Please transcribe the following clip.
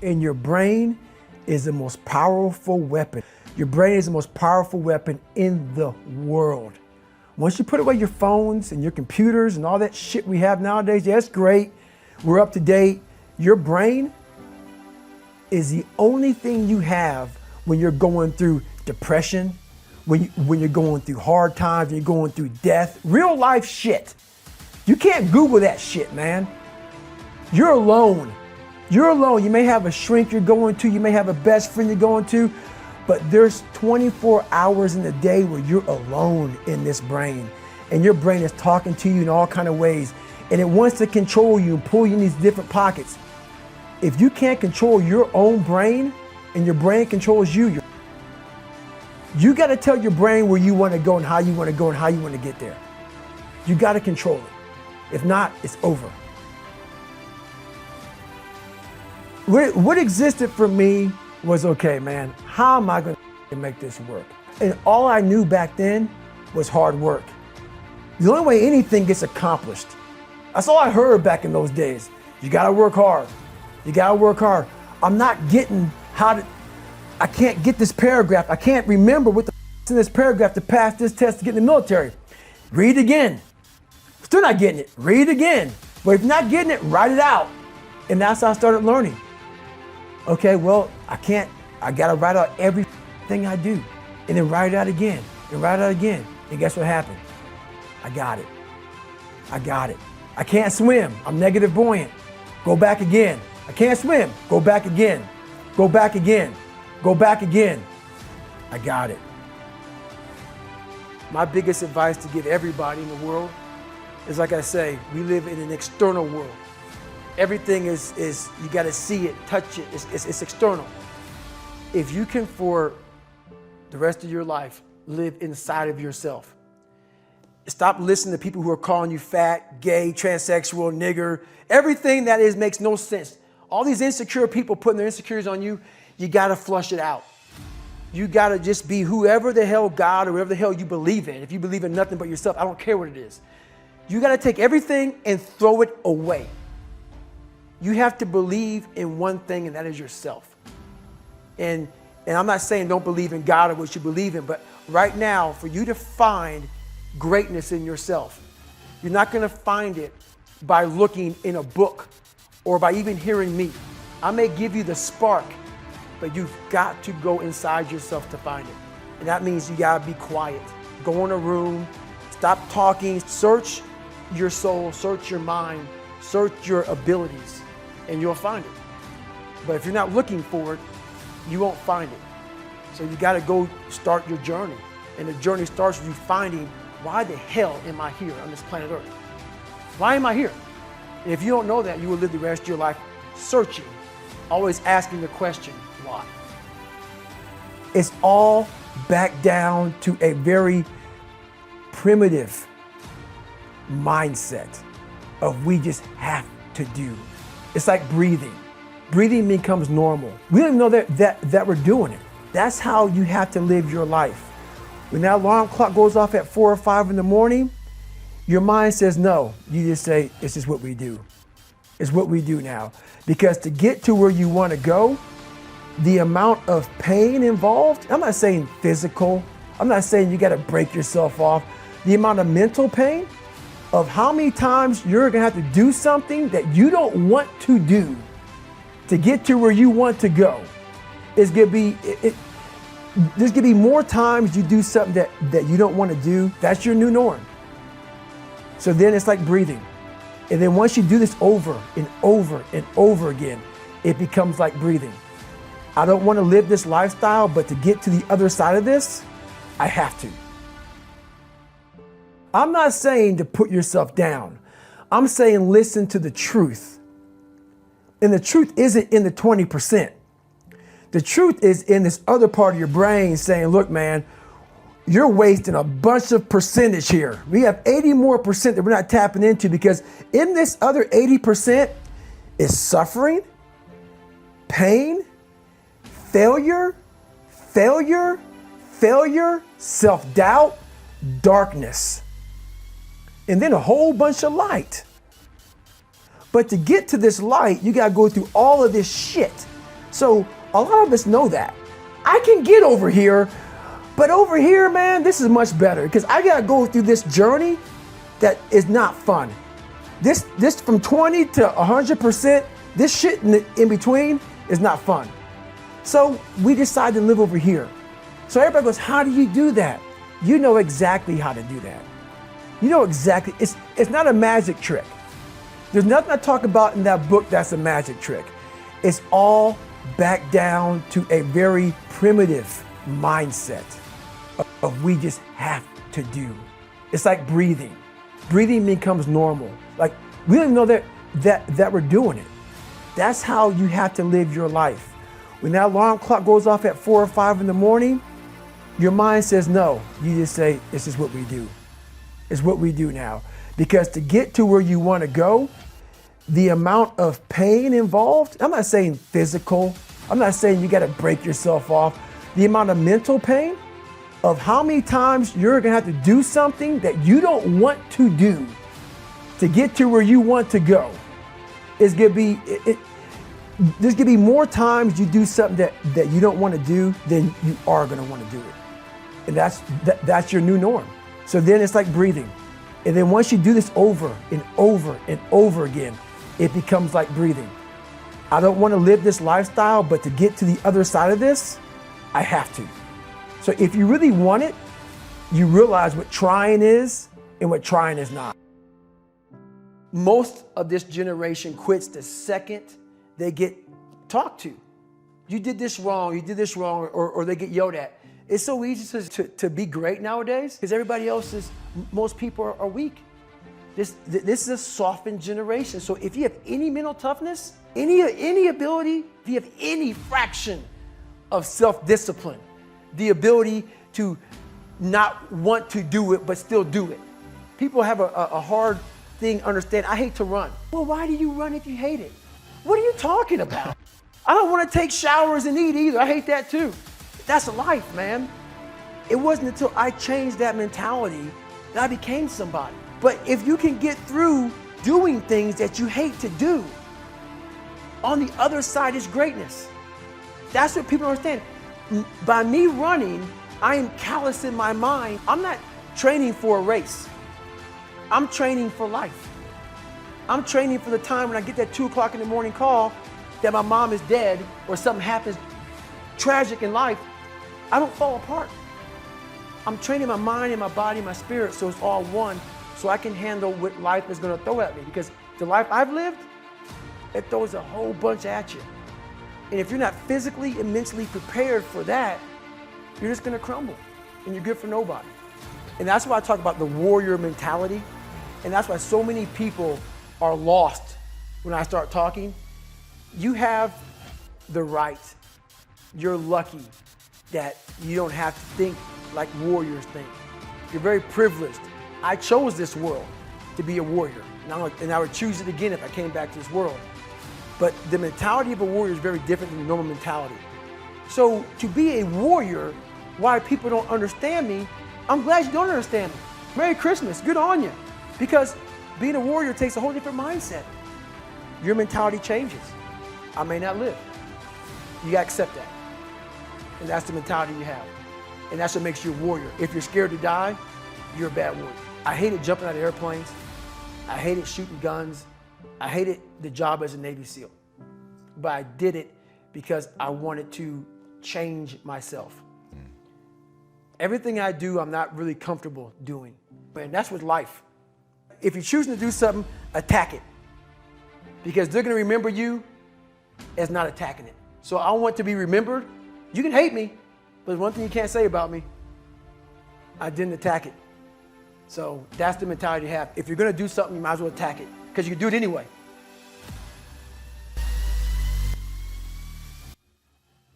And your brain is the most powerful weapon. Your brain is the most powerful weapon in the world. Once you put away your phones and your computers and all that shit we have nowadays, yeah, it's great. We're up to date. Your brain is the only thing you have when you're going through depression, when you're going through hard times, when you're going through death, real life shit. You can't Google that shit, man. You're alone. You're alone. You may have a shrink you're going to, you may have a best friend you're going to, but there's 24 hours in the day where you're alone in this brain. And your brain is talking to you in all kinds of ways. And it wants to control you and pull you in these different pockets. If you can't control your own brain and your brain controls you, you got to tell your brain where you want to go and how you want to go and how you want to get there. You got to control it. If not, it's over. What existed for me was, okay, man, how am I going to make this work? And all I knew back then was hard work. The only way anything gets accomplished. That's all I heard back in those days. You got to work hard. You got to work hard. I'm not getting I can't get this paragraph. I can't remember what the in this paragraph to pass this test to get in the military. Read again. Still not getting it. Read again. But if you're not getting it, write it out. And that's how I started learning. Okay, well, I gotta write out everything I do. And then write it out again. And write it out again. And guess what happened? I got it. I got it. I can't swim. I'm negative buoyant. Go back again. I can't swim. Go back again. Go back again. Go back again. I got it. My biggest advice to give everybody in the world is, like I say, we live in an external world. Everything is you got to see it, touch it. It's external. If you can, for the rest of your life, live inside of yourself. Stop listening to people who are calling you fat, gay, transsexual, nigger. Everything that is makes no sense. All these insecure people putting their insecurities on you, you got to flush it out. You got to just be whoever the hell God or whatever the hell you believe in. If you believe in nothing but yourself, I don't care what it is. You got to take everything and throw it away. You have to believe in one thing, and that is yourself. And I'm not saying don't believe in God or what you believe in, but right now, for you to find greatness in yourself, you're not going to find it by looking in a book or by even hearing me. I may give you the spark, but you've got to go inside yourself to find it. And that means you got to be quiet. Go in a room, stop talking, search your soul, search your mind, search your abilities, and you'll find it. But if you're not looking for it, you won't find it. So you got to go start your journey. And the journey starts with you finding, why the hell am I here on this planet Earth? Why am I here? And if you don't know that, you will live the rest of your life searching, always asking the question, why? It's all back down to a very primitive mindset of we just have to do. It's like breathing. Breathing becomes normal. We don't even know that we're doing it. That's how you have to live your life. When that alarm clock goes off at 4 or 5 in the morning, your mind says no. You just say, it's just what we do. It's what we do now. Because to get to where you want to go, the amount of pain involved, I'm not saying physical, I'm not saying you got to break yourself off. The amount of mental pain of how many times you're going to have to do something that you don't want to do to get to where you want to go is going to be, there's going to be more times you do something that you don't want to do. That's your new norm. So then it's like breathing. And then once you do this over and over and over again, it becomes like breathing. I don't want to live this lifestyle, but to get to the other side of this, I have to. I'm not saying to put yourself down. I'm saying listen to the truth. And the truth isn't in the 20%. The truth is in this other part of your brain saying, look, man, you're wasting a bunch of percentage here. We have 80 more percent that we're not tapping into, because in this other 80% is suffering, pain, failure, self-doubt, darkness, and then a whole bunch of light. But to get to this light, you gotta go through all of this shit. So a lot of us know that. I can get over here, but over here, man, this is much better because I gotta go through this journey that is not fun. This from 20 to 100%, this shit in between is not fun. So we decided to live over here. So everybody goes, how do you do that? You know exactly how to do that. You know exactly, it's not a magic trick. There's nothing I talk about in that book that's a magic trick. It's all back down to a very primitive mindset of we just have to do. It's like breathing. Breathing becomes normal. Like we don't even know that we're doing it. That's how you have to live your life. When that alarm clock goes off at 4 or 5 in the morning, your mind says no. You just say, this is what we do. It's what we do now. Because to get to where you want to go, the amount of pain involved, I'm not saying physical, I'm not saying you got to break yourself off. The amount of mental pain of how many times you're going to have to do something that you don't want to do to get to where you want to go is going to be, there's going to be more times you do something that you don't want to do than you are going to want to do it. And that's your new norm. So then it's like breathing. And then once you do this over and over and over again, it becomes like breathing. I don't want to live this lifestyle, but to get to the other side of this, I have to. So if you really want it, you realize what trying is and what trying is not. Most of this generation quits the second they get talked to. You did this wrong, or they get yelled at. It's so easy to be great nowadays because everybody else most people are weak. This is a softened generation. So if you have any mental toughness, any ability, if you have any fraction of self-discipline, the ability to not want to do it but still do it. People have a hard thing understand. I hate to run. Well, why do you run if you hate it? What are you talking about? I don't want to take showers and eat either. I hate that too. That's life, man. It wasn't until I changed that mentality that I became somebody. But if you can get through doing things that you hate to do, on the other side is greatness. That's what people don't understand. By me running, I am callous in my mind. I'm not training for a race. I'm training for life. I'm training for the time when I get that 2 o'clock in the morning call that my mom is dead or something happens tragic in life. I don't fall apart. I'm training my mind and my body and my spirit so it's all one, so I can handle what life is going to throw at me. Because the life I've lived, it throws a whole bunch at you. And if you're not physically and mentally prepared for that, you're just going to crumble and you're good for nobody. And that's why I talk about the warrior mentality. And that's why so many people are lost when I start talking. You have the right. You're lucky that you don't have to think like warriors think. You're very privileged. I chose this world to be a warrior, and I would choose it again if I came back to this world. But the mentality of a warrior is very different than the normal mentality. So to be a warrior, why people don't understand me, I'm glad you don't understand me. Merry Christmas, good on you. Because being a warrior takes a whole different mindset. Your mentality changes. I may not live. You gotta accept that. And that's the mentality you have. And that's what makes you a warrior. If you're scared to die, you're a bad warrior. I hated jumping out of airplanes. I hated shooting guns. I hated the job as a Navy SEAL. But I did it because I wanted to change myself. Everything I do, I'm not really comfortable doing. And that's with life. If you're choosing to do something, attack it. Because they're gonna remember you as not attacking it. So I want to be remembered. You can hate me, but there's one thing you can't say about me. I didn't attack it. So that's the mentality you have. If you're gonna do something, you might as well attack it, because you can do it anyway.